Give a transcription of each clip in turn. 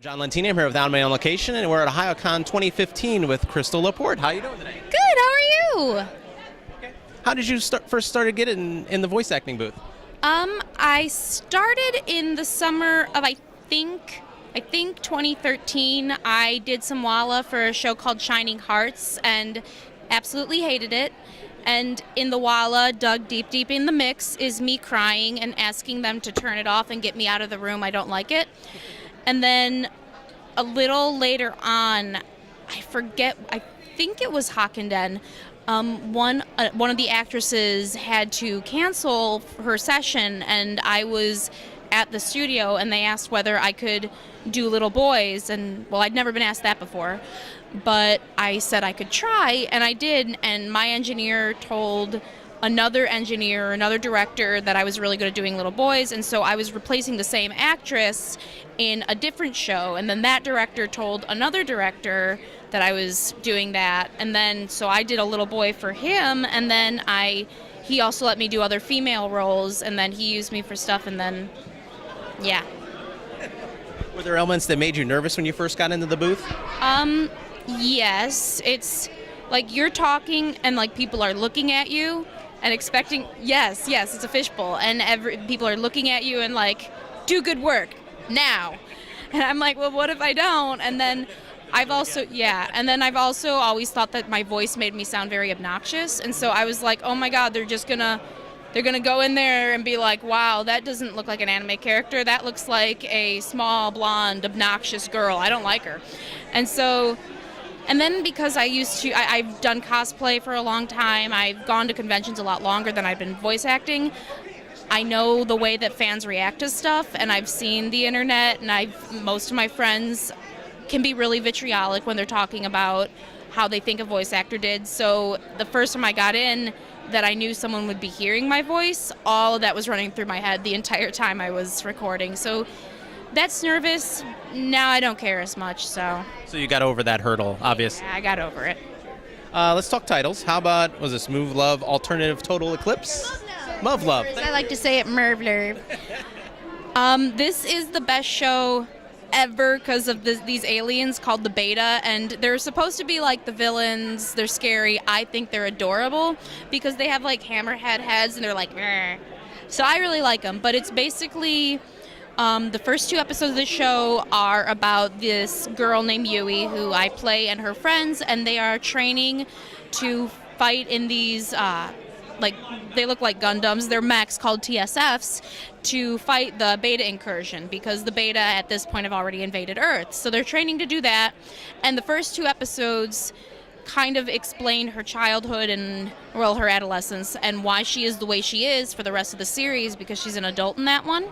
John Lentini, I'm here with Anime on Location, and we're at Ohayocon 2015 with Krystal LaPorte. How are you doing today? Good, how are you? How did you first start getting in the voice acting booth? I started in the summer of, I think 2013. I did some Walla for a show called Shining Hearts and absolutely hated it. And in the Walla, dug deep in the mix, is me crying and asking them to turn it off and get me out of the room. I don't like it. And then a little later on, I think it was Hokkenden, one of the actresses had to cancel her session, and I was at the studio, and they asked whether I could do little boys, and well, I'd never been asked that before, but I said I could try, and I did, and my engineer told another director that I was really good at doing little boys, and so I was replacing the same actress in a different show, and then that director told another director that I was doing that, and then so I did a little boy for him, and then he also let me do other female roles, and then he used me for stuff, and then yeah. Were there elements that made you nervous when you first got into the booth? Yes, it's like you're talking and like people are looking at you and expecting, yes, it's a fishbowl, and people are looking at you and like, do good work now, and I'm like, well, what if I don't? And then I've also always thought that my voice made me sound very obnoxious, and so I was like, oh my god, they're gonna go in there and be like, wow, that doesn't look like an anime character, that looks like a small blonde obnoxious girl, I don't like her. And then because I've done cosplay for a long time, I've gone to conventions a lot longer than I've been voice acting, I know the way that fans react to stuff, and I've seen the internet, and most of my friends can be really vitriolic when they're talking about how they think a voice actor did. So the first time I got in, that I knew someone would be hearing my voice, all of that was running through my head the entire time I was recording. So that's nervous. Now I don't care as much, so. So you got over that hurdle, obviously. Yeah, I got over it. Let's talk titles. How about, was this Move Love Alternative Total Eclipse? Move Love. As I like to say it, Mervler. This is the best show ever because of these aliens called the Beta, and they're supposed to be like the villains. They're scary. I think they're adorable because they have like hammerhead heads and they're like, meh. So I really like them. But it's basically the first two episodes of the show are about this girl named Yui who I play and her friends, and they are training to fight in these they look like Gundams. They're mechs called TSFs to fight the Beta incursion because the Beta at this point have already invaded Earth. So they're training to do that. And the first two episodes kind of explain her childhood and, well, her adolescence and why she is the way she is for the rest of the series because she's an adult in that one.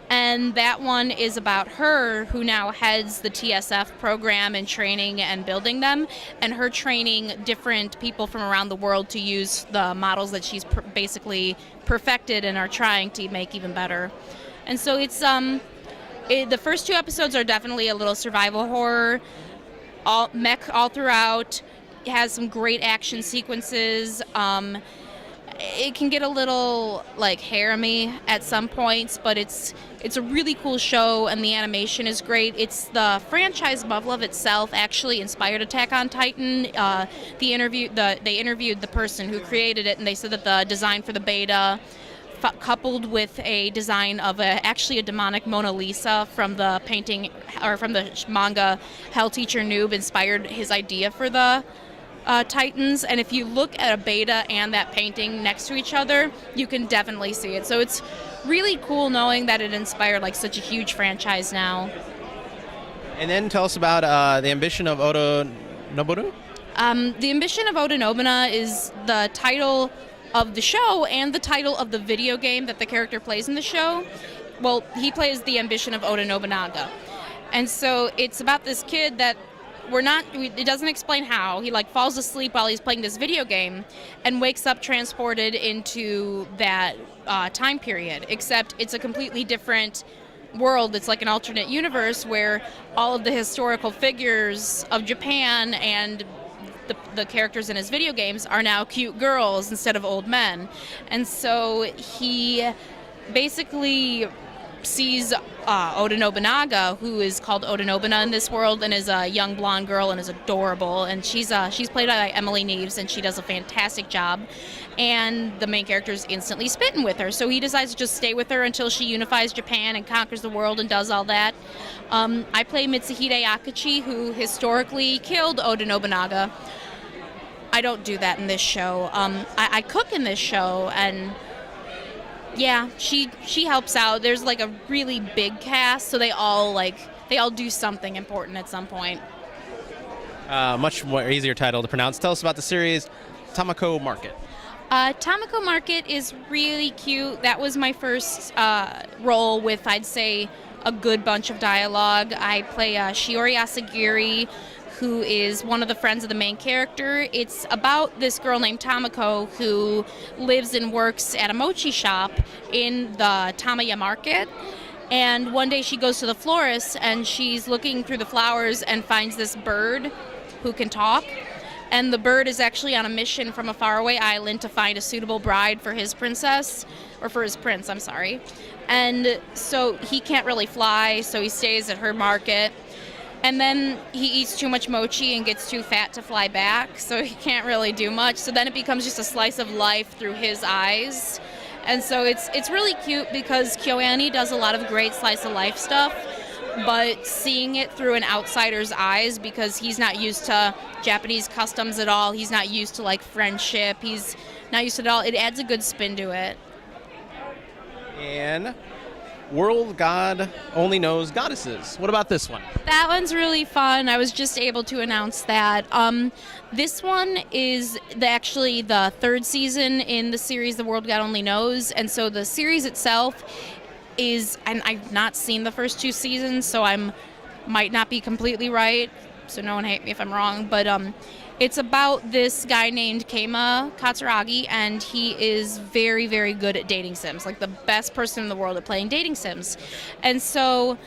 And that one is about her, who now heads the TSF program and training and building them, and her training different people from around the world to use the models that she's basically perfected and are trying to make even better. And so it's the first two episodes are definitely a little survival horror, mech all throughout. It has some great action sequences. It can get a little like harem-y at some points, but it's a really cool show, and the animation is great. It's the franchise Move Love itself actually inspired Attack on Titan. They interviewed the person who created it, and they said that the design for the Beta, coupled with a design of actually a demonic Mona Lisa from the painting or from the manga Hell Teacher Noob, inspired his idea for the Titans. And if you look at a Beta and that painting next to each other, you can definitely see it. So it's really cool knowing that it inspired like such a huge franchise now. And then tell us about the Ambition of Odin. The Ambition of Odin is the title of the show and the title of the video game that the character plays in the show. Well, he plays the Ambition of Oda Nobunaga. And so it's about this kid that it doesn't explain how. He like falls asleep while he's playing this video game and wakes up transported into that time period, except it's a completely different world. It's like an alternate universe where all of the historical figures of Japan and the characters in his video games are now cute girls instead of old men. And so he basically sees Oda Nobunaga, who is called Oda Nobuna in this world, and is a young blonde girl and is adorable. And she's played by Emily Neves, and she does a fantastic job. And the main character is instantly smitten with her, so he decides to just stay with her until she unifies Japan and conquers the world and does all that. I play Mitsuhide Akachi, who historically killed Oda Nobunaga. I don't do that in this show. I cook in this show, and yeah, she helps out. There's like a really big cast, so they all do something important at some point. Much more easier title to pronounce. Tell us about the series Tamako Market. Tamako Market is really cute. That was my first role with, I'd say, a good bunch of dialogue. I play Shiori Asagiri, who is one of the friends of the main character. It's about this girl named Tamako who lives and works at a mochi shop in the Tamaya Market. And one day she goes to the florist and she's looking through the flowers and finds this bird who can talk. And the bird is actually on a mission from a faraway island to find a suitable bride for his princess, or for his prince, I'm sorry. And so he can't really fly, so he stays at her market. And then he eats too much mochi and gets too fat to fly back, so he can't really do much. So then it becomes just a slice of life through his eyes. And so it's really cute because KyoAni does a lot of great slice of life stuff, but seeing it through an outsider's eyes, because he's not used to Japanese customs at all, he's not used to like friendship, he's not used to it at all, it adds a good spin to it. And World God Only Knows Goddesses. What about this one? That one's really fun. I was just able to announce that. This one is actually the third season in the series The World God Only Knows, and so the series itself is, and I've not seen the first two seasons, so might not be completely right, so no one hate me if I'm wrong, but it's about this guy named Keima Katsuragi, and he is very, very good at dating sims, like the best person in the world at playing dating sims. And so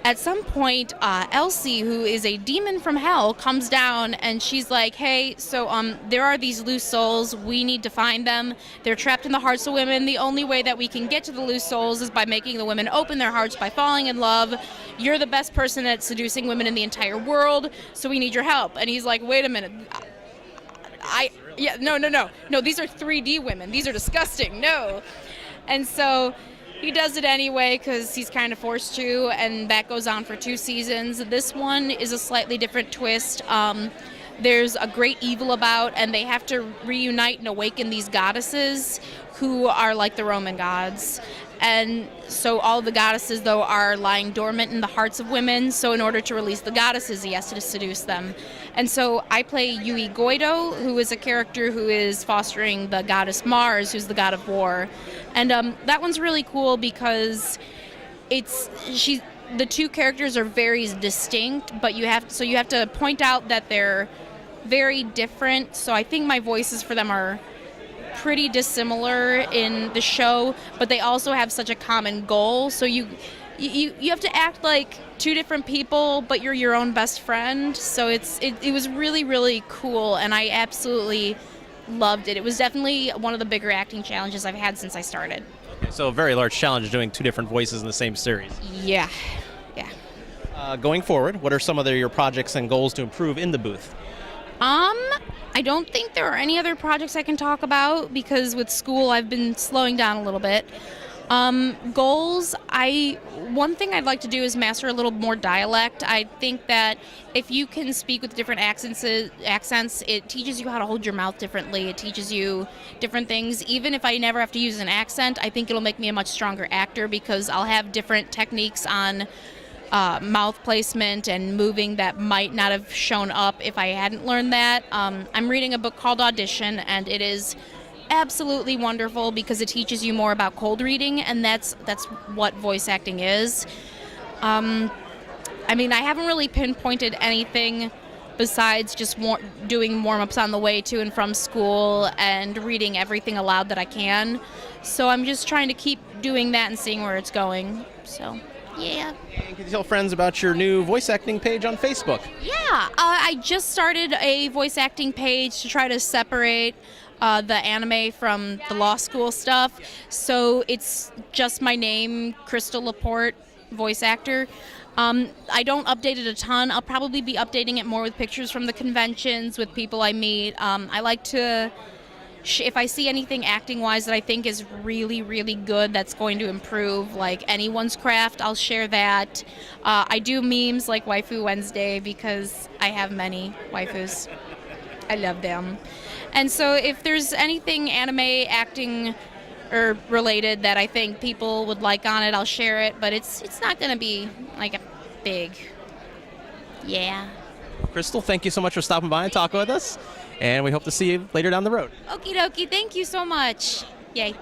at some point, Elsie, who is a demon from hell, comes down and she's like, hey, so there are these loose souls. We need to find them. They're trapped in the hearts of women. The only way that we can get to the loose souls is by making the women open their hearts by falling in love. You're the best person at seducing women in the entire world, so we need your help. And he's like, wait a minute. No, these are 3D women. These are disgusting. No. And so he does it anyway because he's kind of forced to, and that goes on for 2 seasons. This one is a slightly different twist. There's a great evil about, and they have to reunite and awaken these goddesses who are like the Roman gods. And so all the goddesses, though, are lying dormant in the hearts of women. So in order to release the goddesses, he has to seduce them. And so I play Yui Goido, who is a character who is fostering the goddess Mars, who's the god of war. And that one's really cool because the two characters are very distinct, but you have to point out that they're very different. So I think my voices for them are pretty dissimilar in the show, but they also have such a common goal. So you have to act like 2 different people, but you're your own best friend. So it was really, really cool, and I absolutely loved it. It was definitely one of the bigger acting challenges I've had since I started. Okay, so a very large challenge doing 2 different voices in the same series. Yeah. Going forward, what are some of your projects and goals to improve in the booth? I don't think there are any other projects I can talk about because with school I've been slowing down a little bit. Goals, one thing I'd like to do is master a little more dialect. I think that if you can speak with different accents, it teaches you how to hold your mouth differently. It teaches you different things. Even if I never have to use an accent, I think it'll make me a much stronger actor because I'll have different techniques on mouth placement and moving that might not have shown up if I hadn't learned that. I'm reading a book called Audition, and it is absolutely wonderful because it teaches you more about cold reading, and that's what voice acting is. I haven't really pinpointed anything besides just doing warm-ups on the way to and from school and reading everything aloud that I can. So I'm just trying to keep doing that and seeing where it's going. So yeah. And can you tell friends about your new voice acting page on Facebook? Yeah, I just started a voice acting page to try to separate the anime from the law school stuff. So it's just my name, Krystal LaPorte, voice actor. I don't update it a ton. I'll probably be updating it more with pictures from the conventions, with people I meet. I like to, if I see anything acting-wise that I think is really, really good, that's going to improve like anyone's craft, I'll share that. I do memes like Waifu Wednesday because I have many waifus. I love them. And so if there's anything anime, acting, or related that I think people would like on it, I'll share it. But it's not going to be like a big, yeah. Krystal, thank you so much for stopping by and talking with us. And we hope to see you later down the road. Okie dokie, thank you so much. Yay.